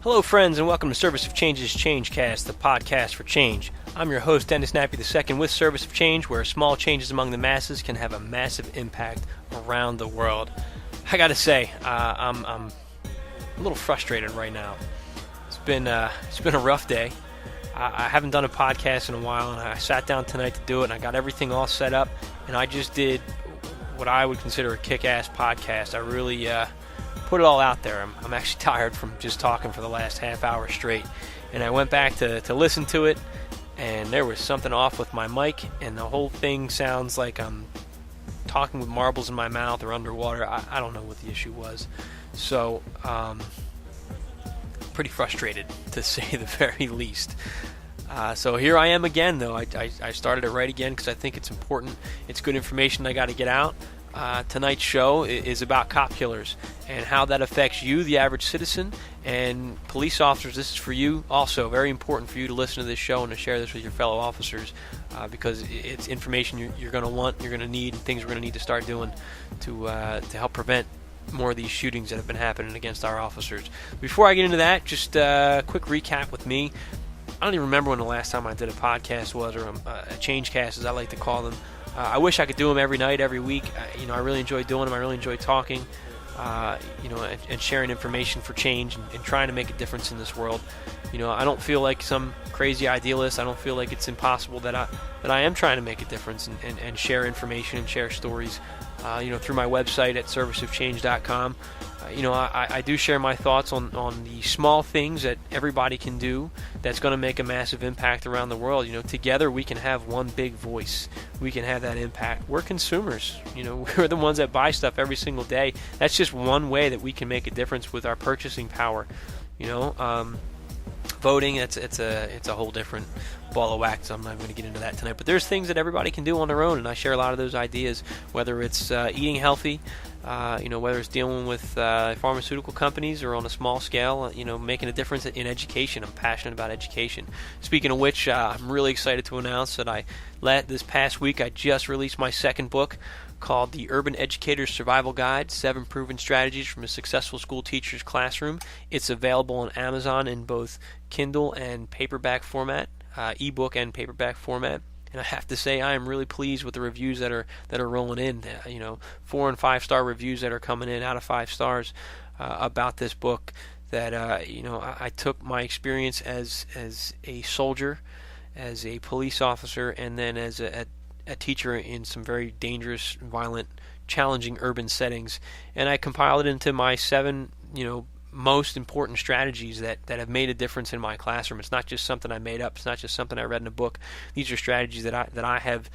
Hello, friends, and welcome to Service of Change's Changecast, the podcast for change. I'm your host, Dennis Nappy II, with Service of Change, where small changes among the masses can have a massive impact around the world. I gotta say, I'm a little frustrated right now. It's been a rough day. I haven't done a podcast in a while, and I sat down tonight to do it, and I got everything all set up, and I just did what I would consider a kick-ass podcast. I really put it all out there. I'm actually tired from just talking for the last half hour straight, and I went back to listen to it, and there was something off with my mic, and the whole thing sounds like I'm talking with marbles in my mouth or underwater. I don't know what the issue was. So, pretty frustrated, to say the very least. So here I am again, though. I started it right again because I think it's important. It's good information I got to get out. Tonight's show is about cop killers and how that affects you, the average citizen, and police officers. This is for you also. Very important for you to listen to this show and to share this with your fellow officers because it's information you're going to want, you're going to need, and things we're going to need to start doing to help prevent more of these shootings that have been happening against our officers. Before I get into that, just a quick recap with me. I don't even remember when the last time I did a podcast was, or a Changecast, as I like to call them. I wish I could do them every night, every week. I really enjoy doing them. I really enjoy talking, and sharing information for change and trying to make a difference in this world. I don't feel like some crazy idealist. I don't feel like it's impossible that I am trying to make a difference and share information and share stories. Through my website at serviceofchange.com. I do share my thoughts on the small things that everybody can do that's going to make a massive impact around the world. Together we can have one big voice. We can have that impact. We're consumers. We're the ones that buy stuff every single day. That's just one way that we can make a difference with our purchasing power. Voting, it's a whole different ball of wax. I'm not going to get into that tonight. But there's things that everybody can do on their own, and I share a lot of those ideas, whether it's eating healthy, whether it's dealing with pharmaceutical companies or on a small scale, making a difference in education. I'm passionate about education. Speaking of which, I'm really excited to announce that this past week I just released my second book, called The Urban Educator's Survival Guide, 7 Proven Strategies from a Successful School Teacher's Classroom. It's available on Amazon in both Kindle and paperback format, ebook and paperback format. And I have to say, I am really pleased with the reviews that are rolling in. 4 and 5 star reviews that are coming in out of 5 stars about this book. That I took my experience as a soldier, as a police officer, and then as a teacher in some very dangerous, violent, challenging urban settings, and I compiled it into my 7, most important strategies that have made a difference in my classroom. It's not just something I made up. It's not just something I read in a book. These are strategies that I have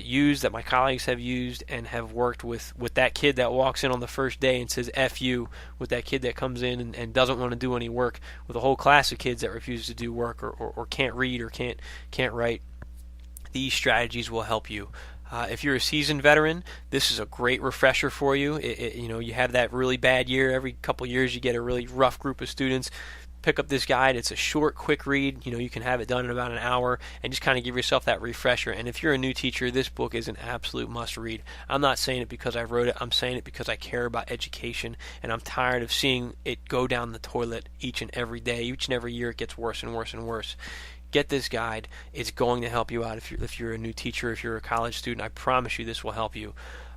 used, that my colleagues have used, and have worked with that kid that walks in on the first day and says F you, with that kid that comes in and doesn't want to do any work, with a whole class of kids that refuse to do work or can't read or can't write. These strategies will help you. If you're a seasoned veteran, this is a great refresher for you. You have that really bad year. Every couple years you get a really rough group of students. Pick up this guide. It's a short, quick read. You can have it done in about an hour and just kind of give yourself that refresher. And if you're a new teacher, this book is an absolute must-read. I'm not saying it because I wrote it. I'm saying it because I care about education, and I'm tired of seeing it go down the toilet each and every day. Each and every year it gets worse and worse and worse. Get this guide. It's going to help you out if you're a new teacher, if you're a college student. I promise you this will help you.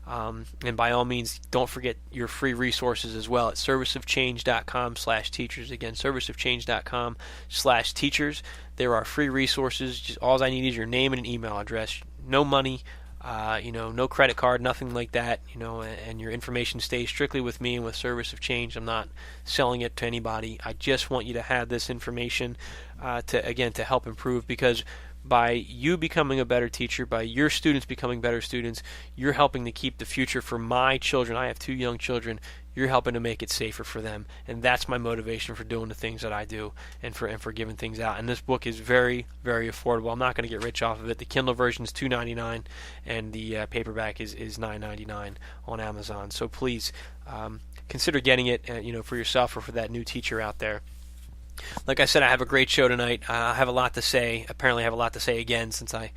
And by all means, don't forget your free resources as well at serviceofchange.com/teachers. Again, serviceofchange.com/teachers. There are free resources. Just all I need is your name and an email address. No money. No credit card, nothing like that, and your information stays strictly with me and with Service of Change. I'm not selling it to anybody. I just want you to have this information to help improve, because by you becoming a better teacher, by your students becoming better students, you're helping to keep the future for my children. I have 2 young children. You're helping to make it safer for them, and that's my motivation for doing the things that I do and for giving things out. And this book is very, very affordable. I'm not going to get rich off of it. The Kindle version is $2.99, and the paperback is $9.99 on Amazon. So please consider getting it, for yourself or for that new teacher out there. Like I said, I have a great show tonight. I have a lot to say. Apparently, I have a lot to say again since I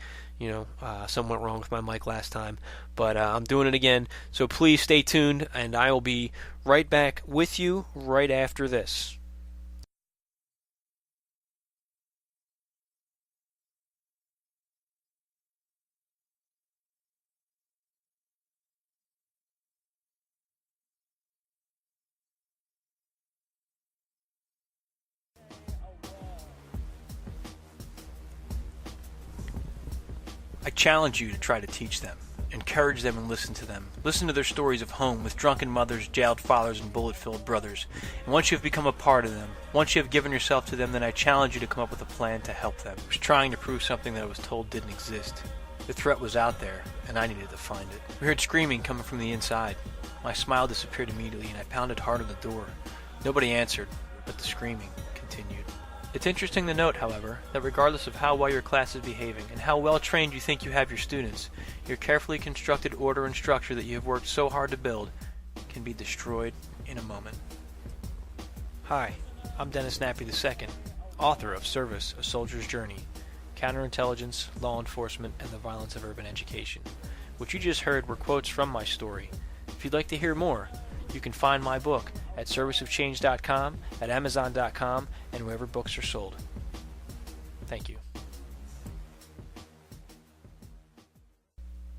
something went wrong with my mic last time. But I'm doing it again. So please stay tuned, and I will be right back with you right after this. I challenge you to try to teach them. Encourage them and listen to them. Listen to their stories of home with drunken mothers, jailed fathers, and bullet-filled brothers. And once you have become a part of them, once you have given yourself to them, then I challenge you to come up with a plan to help them. I was trying to prove something that I was told didn't exist. The threat was out there, and I needed to find it. We heard screaming coming from the inside. My smile disappeared immediately, and I pounded hard on the door. Nobody answered, but the screaming continued. It's interesting to note, however, that regardless of how well your class is behaving and how well trained you think you have your students, your carefully constructed order and structure that you have worked so hard to build can be destroyed in a moment. Hi, I'm Dennis Nappy II, author of Service, A Soldier's Journey, Counterintelligence, Law Enforcement, and the Violence of Urban Education. What you just heard were quotes from my story. If you'd like to hear more, you can find my book at serviceofchange.com, at amazon.com, and wherever books are sold. Thank you.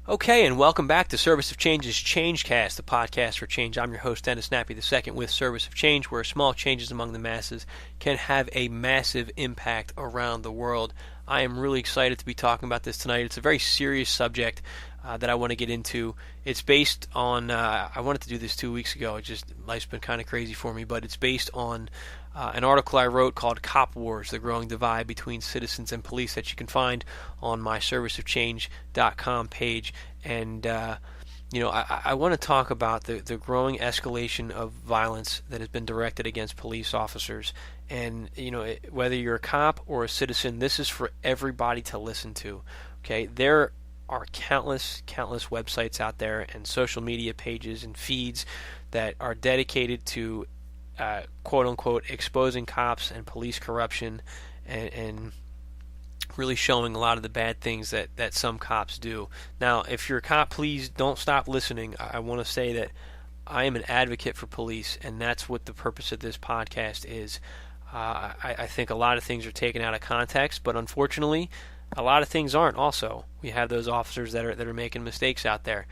Okay, and welcome back to Service of Change's Changecast, the podcast for change. I'm your host, Dennis Nappy II, with Service of Change, where small changes among the masses can have a massive impact around the world. I am really excited to be talking about this tonight. It's a very serious subject that I want to get into. It's based on, I wanted to do this 2 weeks ago. Life's been kind of crazy for me, but it's based on an article I wrote called Cop Wars, The Growing Divide Between Citizens and Police, that you can find on my serviceofchange.com page. And, I want to talk about the growing escalation of violence that has been directed against police officers. And, whether you're a cop or a citizen, this is for everybody to listen to. Okay, there are countless websites out there and social media pages and feeds that are dedicated to quote-unquote exposing cops and police corruption and really showing a lot of the bad things that some cops do. Now, if you're a cop, please don't stop listening. I want to say that I am an advocate for police, and that's what the purpose of this podcast is. I think a lot of things are taken out of context, but unfortunately, a lot of things aren't also. We have those officers that are making mistakes out there.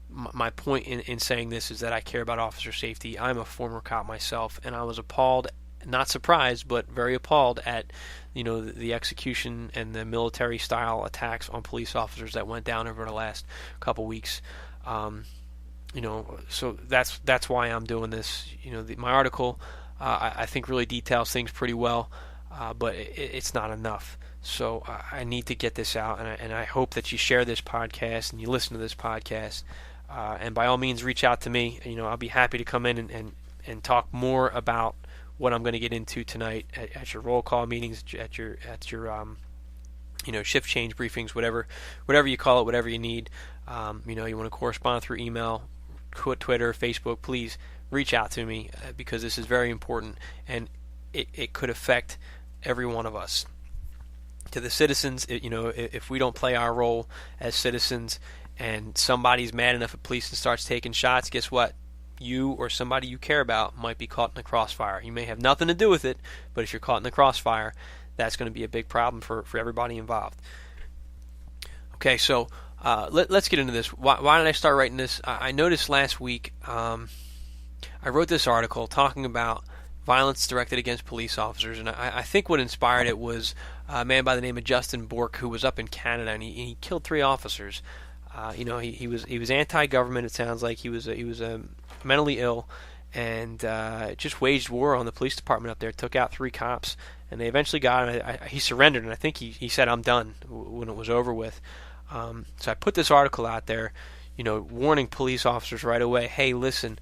My point in saying this is that I care about officer safety. I'm a former cop myself, and I was appalled, not surprised, but very appalled at the execution and the military-style attacks on police officers that went down over the last couple weeks. So that's why I'm doing this. My article, I think, really details things pretty well, but it's not enough. So I need to get this out, and I hope that you share this podcast and you listen to this podcast. And by all means, reach out to me. I'll be happy to come in and talk more about what I'm going to get into tonight at your roll call meetings, at your shift change briefings, whatever you call it, whatever you need. You want to correspond through email, Twitter, Facebook. Please reach out to me because this is very important, and it could affect every one of us. To the citizens, if we don't play our role as citizens and somebody's mad enough at police and starts taking shots, guess what? You or somebody you care about might be caught in the crossfire. You may have nothing to do with it, but if you're caught in the crossfire, that's going to be a big problem for everybody involved. Okay, so let's get into this. Why did I start writing this? I noticed last week I wrote this article talking about violence directed against police officers, and I think what inspired it was a man by the name of Justin Bork, who was up in Canada, and he killed 3 officers. He was anti-government. It sounds like he was mentally ill, and just waged war on the police department up there. Took out 3 cops, and they eventually got him. He surrendered, and I think he said, "I'm done," when it was over with. So I put this article out there, warning police officers right away. Hey, listen.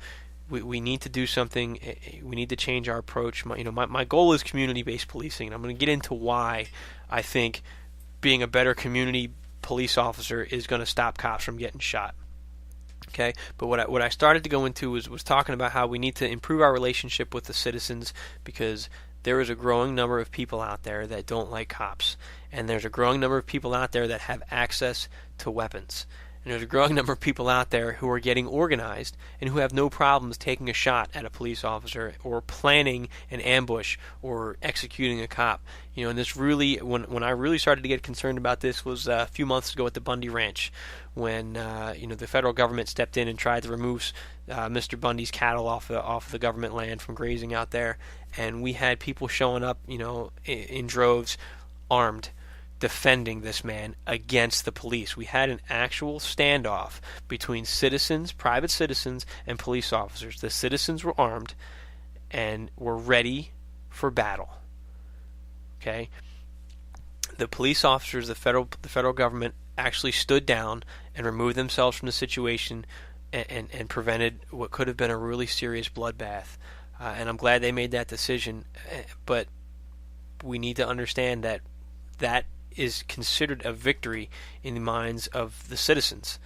We need to do something. We need to change our approach. My goal is community-based policing, and I'm going to get into why I think being a better community police officer is going to stop cops from getting shot. Okay, but what I started to go into was talking about how we need to improve our relationship with the citizens, because there is a growing number of people out there that don't like cops, and there's a growing number of people out there that have access to weapons. And there's a growing number of people out there who are getting organized and who have no problems taking a shot at a police officer or planning an ambush or executing a cop. And this really, when I really started to get concerned about this was a few months ago at the Bundy Ranch, when the federal government stepped in and tried to remove Mr. Bundy's cattle off the government land from grazing out there, and we had people showing up, in droves, armed, defending this man against the police. We had an actual standoff between citizens, private citizens, and police officers. The citizens were armed and were ready for battle. Okay? The police officers, the federal government actually stood down and removed themselves from the situation and prevented what could have been a really serious bloodbath. And I'm glad they made that decision. But we need to understand that that is considered a victory in the minds of the citizens.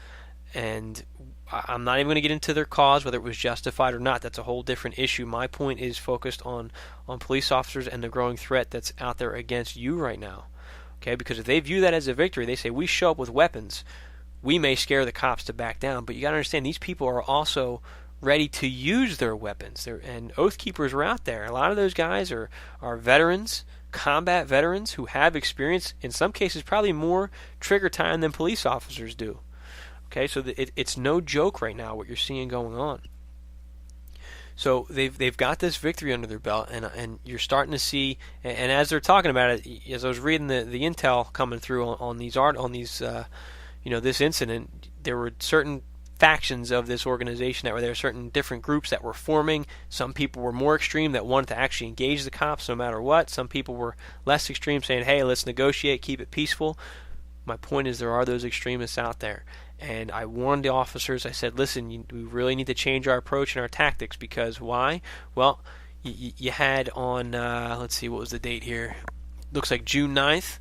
And I'm not even going to get into their cause, whether it was justified or not. That's a whole different issue. My point is focused on police officers and the growing threat that's out there against you right now. Okay, because if they view that as a victory, they say, we show up with weapons, we may scare the cops to back down. But you got to understand, these people are also ready to use their weapons. And Oath Keepers are out there. A lot of those guys are veterans, combat veterans who have experience, in some cases probably more trigger time than police officers do. Okay, so it's no joke right now what you're seeing going on. So they've got this victory under their belt, and you're starting to see, and as they're talking about it, as I was reading the intel coming through on this incident, there were certain factions of this organization that were there, certain different groups that were forming. Some people were more extreme that wanted to actually engage the cops no matter what. Some people were less extreme, saying, hey, let's negotiate, keep it peaceful. My point is, there are those extremists out there. And I warned the officers, I said, listen, we really need to change our approach and our tactics, because why? Well, you had on, let's see, what was the date here? Looks like June 9th,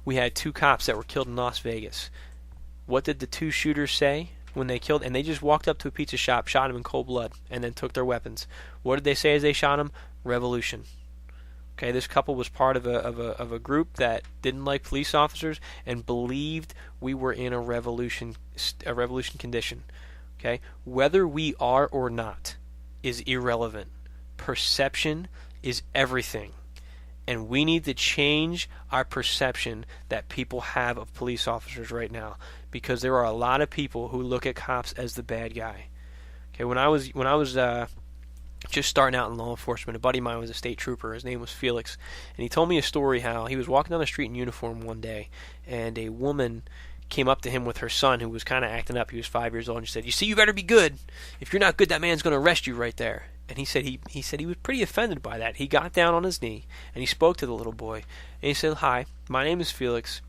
we had 2 cops that were killed in Las Vegas. What did the 2 shooters say when they killed? And they just walked up to a pizza shop, shot him in cold blood, and then took their weapons. What did they say as they shot him? Revolution. Okay, this couple was part of a group that didn't like police officers and believed we were in a revolution condition. Okay, whether we are or not is irrelevant. Perception is everything, and we need to change our perception that people have of police officers right now, because there are a lot of people who look at cops as the bad guy. Okay, when I was just starting out in law enforcement, a buddy of mine was a state trooper. His name was Felix, and he told me a story how he was walking down the street in uniform one day, and a woman came up to him with her son, who was kind of acting up. He was 5 years old, and she said, you see, you better be good. If you're not good, that man's going to arrest you right there. And he said he was pretty offended by that. He got down on his knee, and he spoke to the little boy, and he said, hi, my name is Felix,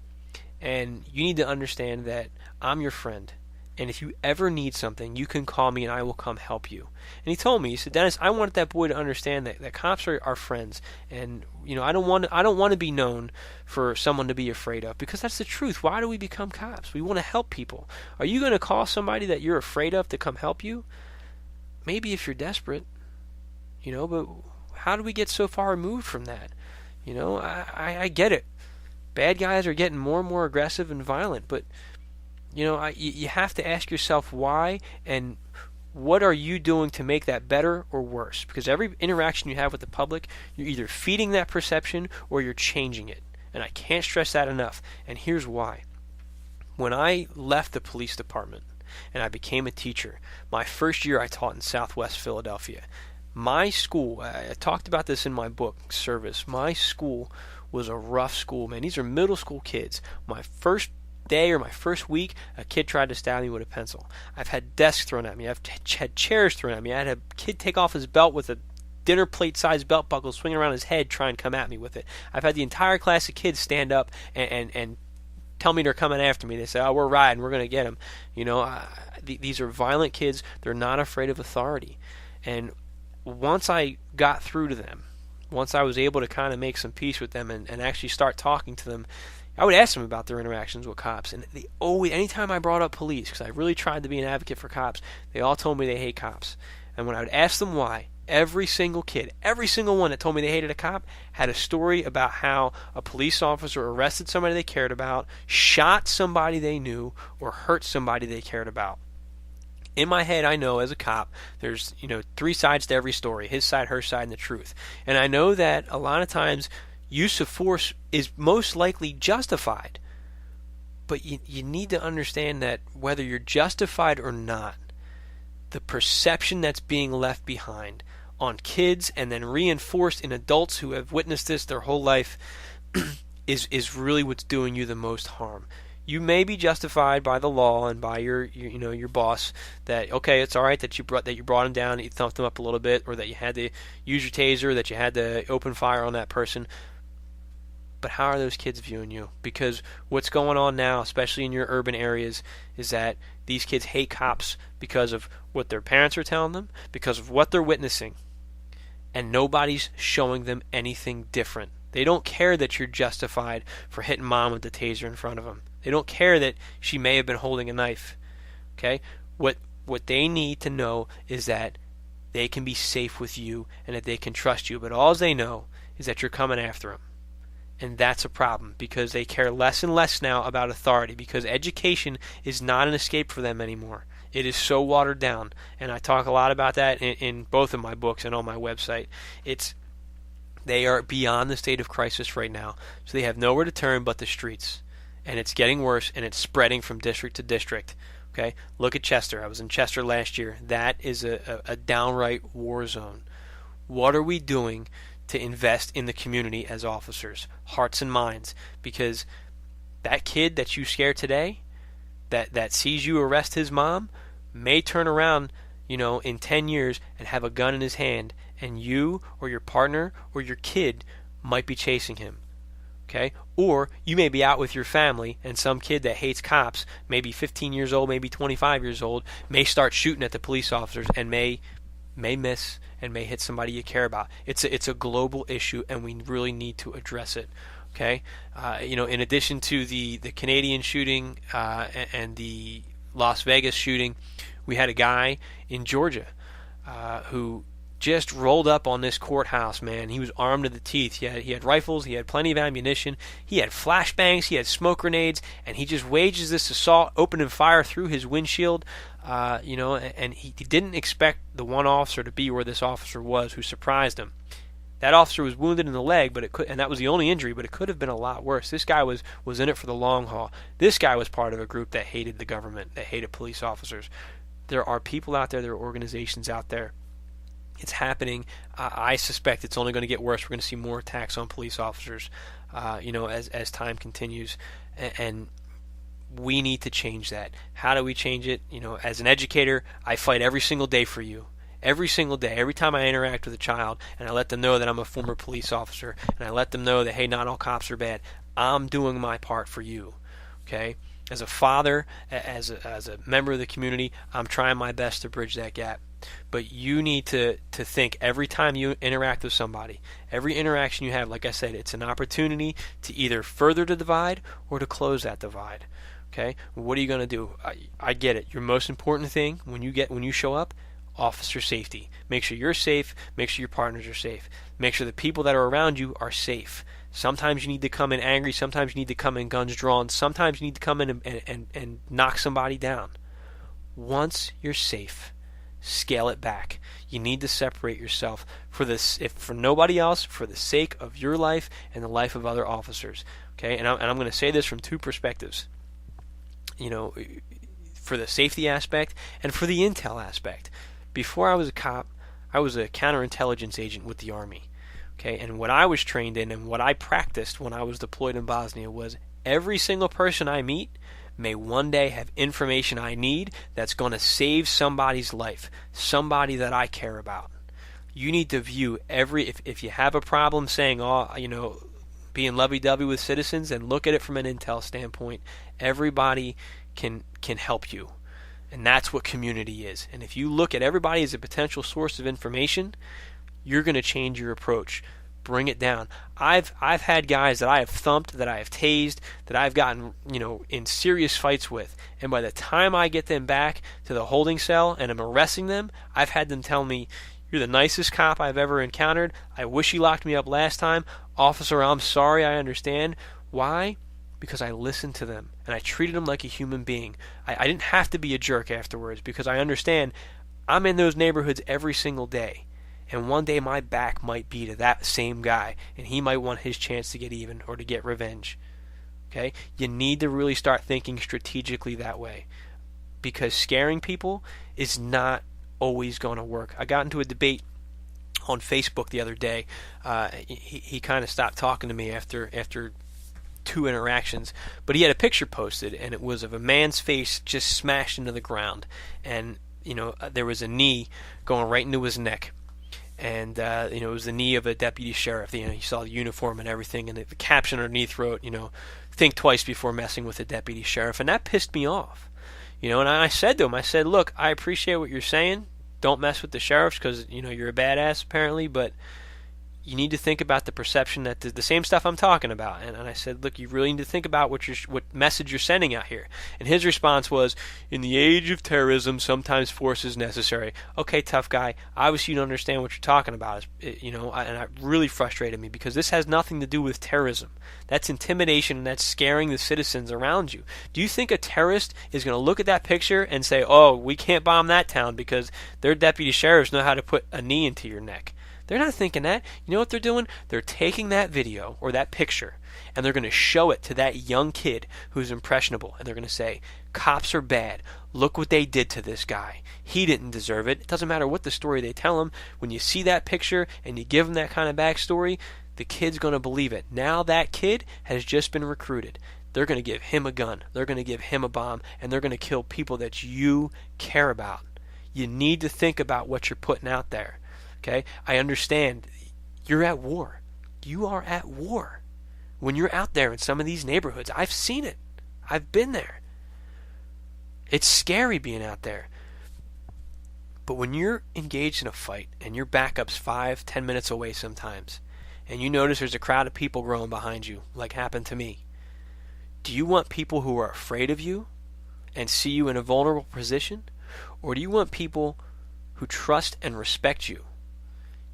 and you need to understand that I'm your friend. And if you ever need something, you can call me and I will come help you. And he told me, he said, Dennis, I want that boy to understand that cops are friends. And, I don't want to be known for someone to be afraid of, because that's the truth. Why do we become cops? We want to help people. Are you going to call somebody that you're afraid of to come help you? Maybe if you're desperate, but how do we get so far removed from that? I get it. Bad guys are getting more and more aggressive and violent, but you have to ask yourself why, and what are you doing to make that better or worse? Because every interaction you have with the public, you're either feeding that perception or you're changing it. And I can't stress that enough. And here's why. When I left the police department and I became a teacher, my first year I taught in Southwest Philadelphia. My school, I talked about this in my book, Service. My school was a rough school, man. These are middle school kids. My first day or my first week, a kid tried to stab me with a pencil. I've had desks thrown at me. I've had chairs thrown at me. I had a kid take off his belt with a dinner plate sized belt buckle swinging around his head, try and come at me with it. I've had the entire class of kids stand up and tell me they're coming after me. They say, oh, we're riding, we're going to get them. These are violent kids. They're not afraid of authority. And once I got through to them, once I was able to kind of make some peace with them and actually start talking to them, I would ask them about their interactions with cops, and they always, anytime I brought up police, because I really tried to be an advocate for cops, they all told me they hate cops. And when I would ask them why, every single kid, every single one that told me they hated a cop had a story about how a police officer arrested somebody they cared about, shot somebody they knew, or hurt somebody they cared about. In my head, I know as a cop, there's 3 sides to every story, his side, her side, and the truth. And I know that a lot of times use of force is most likely justified. But you need to understand that whether you're justified or not, the perception that's being left behind on kids and then reinforced in adults who have witnessed this their whole life, is really what's doing you the most harm. You may be justified by the law and by your boss that, okay, it's all right that you brought him down, that you thumped him up a little bit, or that you had to use your taser, that you had to open fire on that person. But how are those kids viewing you? Because what's going on now, especially in your urban areas, is that these kids hate cops because of what their parents are telling them, because of what they're witnessing, and nobody's showing them anything different. They don't care that you're justified for hitting mom with the taser in front of them. They don't care that she may have been holding a knife. Okay? What they need to know is that they can be safe with you and that they can trust you. But all they know is that you're coming after them. And that's a problem, because they care less and less now about authority, because education is not an escape for them anymore. It is so watered down, and I talk a lot about that in both of my books and on my website. They are beyond the state of crisis right now, so they have nowhere to turn but the streets, and it's getting worse, and it's spreading from district to district. Okay, look at Chester. I was in Chester last year. That is a downright war zone. What are we doing to invest in the community as officers, hearts and minds? Because that kid that you scare today, that sees you arrest his mom, may turn around, in 10 years and have a gun in his hand, and you or your partner or your kid might be chasing him. Okay? Or you may be out with your family, and some kid that hates cops, maybe 15 years old, maybe 25 years old, may start shooting at the police officers and may miss and may hit somebody you care about. It's a global issue, and we really need to address it. Okay, in addition to the Canadian shooting and the Las Vegas shooting, we had a guy in Georgia who just rolled up on this courthouse, man. He was armed to the teeth. He had rifles, he had plenty of ammunition, he had flashbangs, he had smoke grenades, and he just wages this assault, opening fire through his windshield. And he didn't expect the one officer to be where this officer was, who surprised him. That officer was wounded in the leg, and that was the only injury, but it could have been a lot worse. This guy was in it for the long haul. This guy was part of a group that hated the government, that hated police officers. There are people out there, there are organizations out there. It's happening. I suspect it's only going to get worse. We're going to see more attacks on police officers, as time continues, and we need to change that. How do we change it? As an educator, I fight every single day for you. Every single day, every time I interact with a child, and I let them know that I'm a former police officer, and I let them know that, hey, not all cops are bad. I'm doing my part for you. Okay? As a father, as a member of the community, I'm trying my best to bridge that gap. But you need to think every time you interact with somebody, every interaction you have, like I said, it's an opportunity to either further the divide or to close that divide. Okay? What are you going to do? I get it. Your most important thing when you show up, officer safety. Make sure you're safe. Make sure your partners are safe. Make sure the people that are around you are safe. Sometimes you need to come in angry. Sometimes you need to come in guns drawn. Sometimes you need to come in and knock somebody down. Once you're safe, scale it back. You need to separate yourself if for nobody else, for the sake of your life and the life of other officers. Okay, and I'm going to say this from two perspectives. For the safety aspect and for the intel aspect. Before I was a cop, I was a counterintelligence agent with the Army. Okay, and what I was trained in and what I practiced when I was deployed in Bosnia was every single person I meet may one day have information I need that's going to save somebody's life, somebody that I care about. You need to view if you have a problem saying, being lovey-dovey with citizens, and look at it from an intel standpoint. Everybody can help you. And that's what community is. And if you look at everybody as a potential source of information, you're going to change your approach. Bring it down. I've had guys that I have thumped, that I have tased, that I've gotten, in serious fights with. And by the time I get them back to the holding cell and I'm arresting them, I've had them tell me, "You're the nicest cop I've ever encountered. I wish you locked me up last time. Officer, I'm sorry, I understand." Why? Because I listened to them and I treated them like a human being. I didn't have to be a jerk afterwards, because I understand I'm in those neighborhoods every single day. And one day my back might be to that same guy, and he might want his chance to get even or to get revenge. Okay? You need to really start thinking strategically that way, because scaring people is not always going to work. I got into a debate on Facebook the other day. He kind of stopped talking to me after 2 interactions, but he had a picture posted, and it was of a man's face just smashed into the ground, and there was a knee going right into his neck, and it was the knee of a deputy sheriff. You saw the uniform and everything, and the caption underneath wrote, think twice before messing with a deputy sheriff, and that pissed me off. And I said to him, I said, look, I appreciate what you're saying. Don't mess with the sheriffs because, you're a badass apparently, but you need to think about the perception that the same stuff I'm talking about. And I said, look, you really need to think about what message you're sending out here. And his response was, in the age of terrorism, sometimes force is necessary. Okay, tough guy, obviously you don't understand what you're talking about. And it really frustrated me because this has nothing to do with terrorism. That's intimidation, and that's scaring the citizens around you. Do you think a terrorist is going to look at that picture and say, oh, we can't bomb that town because their deputy sheriffs know how to put a knee into your neck? They're not thinking that. You know what they're doing? They're taking that video or that picture, and they're going to show it to that young kid who's impressionable, and they're going to say, cops are bad. Look what they did to this guy. He didn't deserve it. It doesn't matter what the story they tell him. When you see that picture and you give him that kind of backstory, the kid's going to believe it. Now that kid has just been recruited. They're going to give him a gun. They're going to give him a bomb, and they're going to kill people that you care about. You need to think about what you're putting out there. Okay, I understand you're at war. You are at war. When you're out there in some of these neighborhoods, I've seen it. I've been there. It's scary being out there. But when you're engaged in a fight and your backup's 5-10 minutes away sometimes, and you notice there's a crowd of people growing behind you, like happened to me, do you want people who are afraid of you and see you in a vulnerable position? Or do you want people who trust and respect you?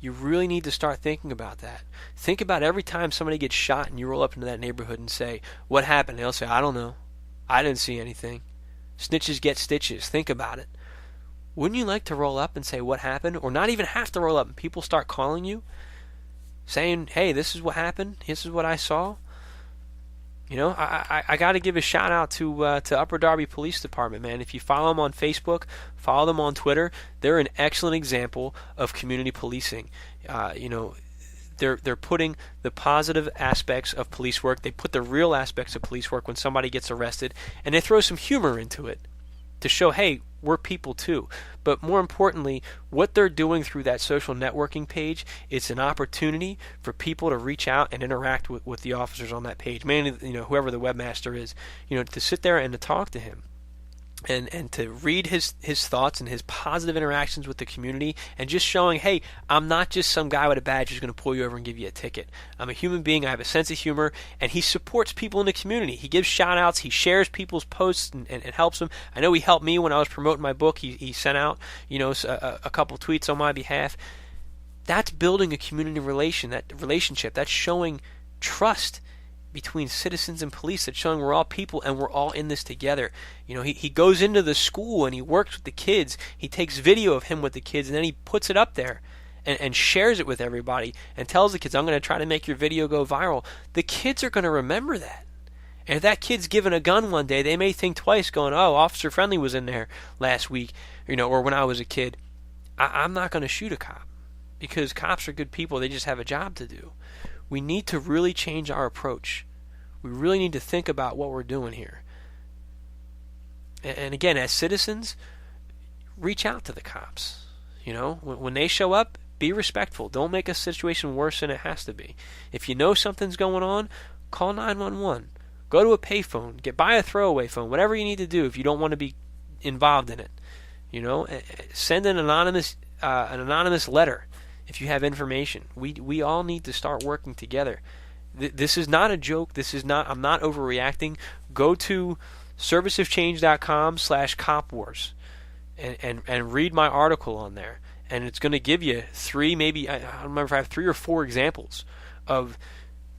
You really need to start thinking about that. Think about every time somebody gets shot and you roll up into that neighborhood and say, what happened? They'll say, I don't know. I didn't see anything. Snitches get stitches. Think about it. Wouldn't you like to roll up and say what happened? Or not even have to roll up and people start calling you saying, hey, this is what happened. This is what I saw. I got to give a shout out to Upper Darby Police Department, man. If you follow them on Facebook, follow them on Twitter, they're an excellent example of community policing. They're putting the positive aspects of police work. They put the real aspects of police work when somebody gets arrested, and they throw some humor into it to show, hey, we're people too. But more importantly, what they're doing through that social networking page, it's an opportunity for people to reach out and interact with the officers on that page, mainly whoever the webmaster is, to sit there and to talk to him. And to read his thoughts and his positive interactions with the community, and just showing, hey, I'm not just some guy with a badge who's going to pull you over and give you a ticket. I'm a human being. I have a sense of humor, and he supports people in the community. He gives shout-outs. He shares people's posts and helps them. I know he helped me when I was promoting my book. He sent out a couple tweets on my behalf. That's building a community relationship. That's showing trust between citizens and police. That's showing we're all people and we're all in this together. He goes into the school and he works with the kids. He takes video of him with the kids, and then he puts it up there and shares it with everybody and tells the kids, I'm going to try to make your video go viral. The kids are going to remember that. And if that kid's given a gun one day, they may think twice, going, oh, Officer Friendly was in there last week, or when I was a kid. I'm not going to shoot a cop, because cops are good people. They just have a job to do. We need to really change our approach. We really need to think about what we're doing here. And again, as citizens, reach out to the cops. When they show up, be respectful. Don't make a situation worse than it has to be. If you know something's going on, call 911. Go to a payphone. Buy a throwaway phone. Whatever you need to do if you don't want to be involved in it. Send an anonymous letter if you have information. We all need to start working together. This is not a joke. I'm not overreacting. Go to serviceofchange.com/copwars and read my article on there. And it's going to give you three, maybe, I don't remember if I have 3 or 4 examples of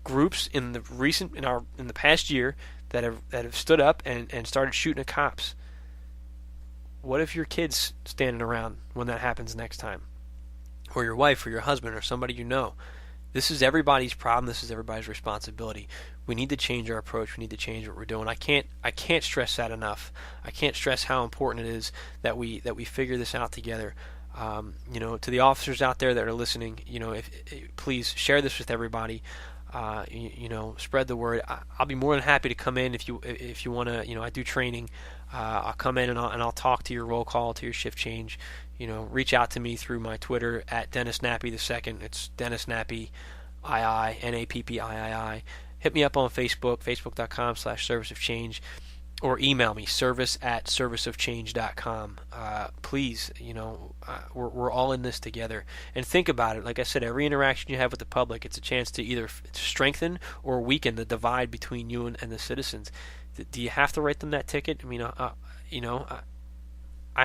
groups in the past year that have stood up and started shooting at cops. What if your kid's standing around when that happens next time? Or your wife or your husband or somebody you know? This is everybody's problem. This is everybody's responsibility. We need to change our approach. We need to change what we're doing. I can't stress that enough. I can't stress how important it is that we figure this out together. To the officers out there that are listening, please share this with everybody. Spread the word. I'll be more than happy to come in if you want to. I do training. I'll come in and I'll talk to your roll call, to your shift change. Reach out to me through my Twitter at Dennis Nappy II. It's Dennis Nappy, II, Nappii. Hit me up on Facebook, facebook.com/Service of Change, or email me, service@serviceofchange.com. Please, we're all in this together. And think about it. Like I said, every interaction you have with the public, it's a chance to either strengthen or weaken the divide between you and the citizens. Do you have to write them that ticket? I mean, I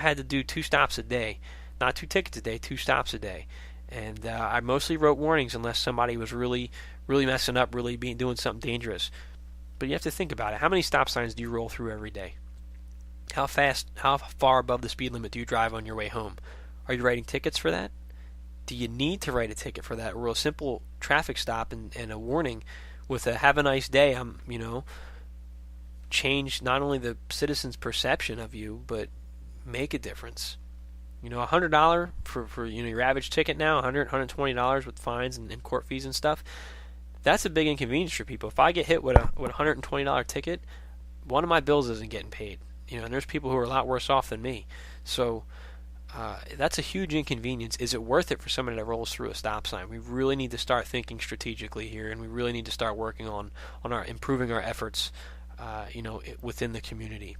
had to do 2 stops a day. Not 2 tickets a day, 2 stops a day. And I mostly wrote warnings unless somebody was really, really messing up, really doing something dangerous. But you have to think about it. How many stop signs do you roll through every day? How far above the speed limit do you drive on your way home? Are you writing tickets for that? Do you need to write a ticket for that? Or a simple traffic stop and a warning with a "have a nice day," change not only the citizens' perception of you, but make a difference. $100 for your average ticket now, $120 with fines and court fees and stuff. That's a big inconvenience for people. If I get hit with a $120 ticket, one of my bills isn't getting paid. And there's people who are a lot worse off than me. So that's a huge inconvenience. Is it worth it for somebody that rolls through a stop sign? We really need to start thinking strategically here, and we really need to start working on improving our efforts, within the community.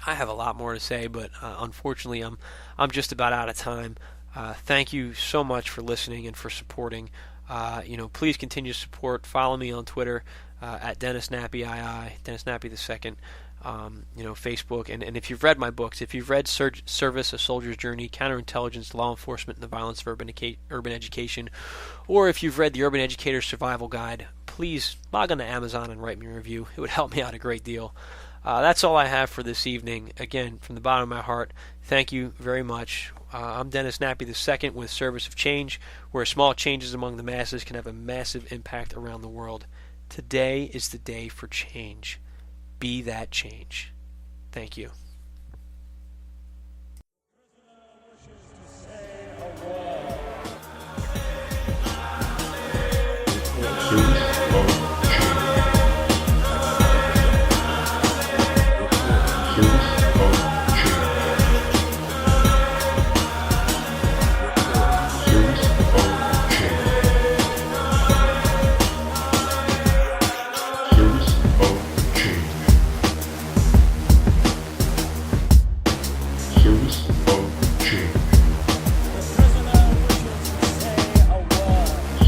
I have a lot more to say, but unfortunately, I'm just about out of time. Thank you so much for listening and for supporting. Please continue to support. Follow me on Twitter at Dennis Nappy II, Dennis Nappy II. Facebook, and if you've read my books, if you've read Service: A Soldier's Journey, Counterintelligence, Law Enforcement, and the Violence of Urban Education, or if you've read the Urban Educator's Survival Guide, please log on to Amazon and write me a review. It would help me out a great deal. That's all I have for this evening. Again, from the bottom of my heart, thank you very much. I'm Dennis Nappy II with Service of Change, where small changes among the masses can have a massive impact around the world. Today is the day for change. Be that change. Thank you.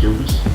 Service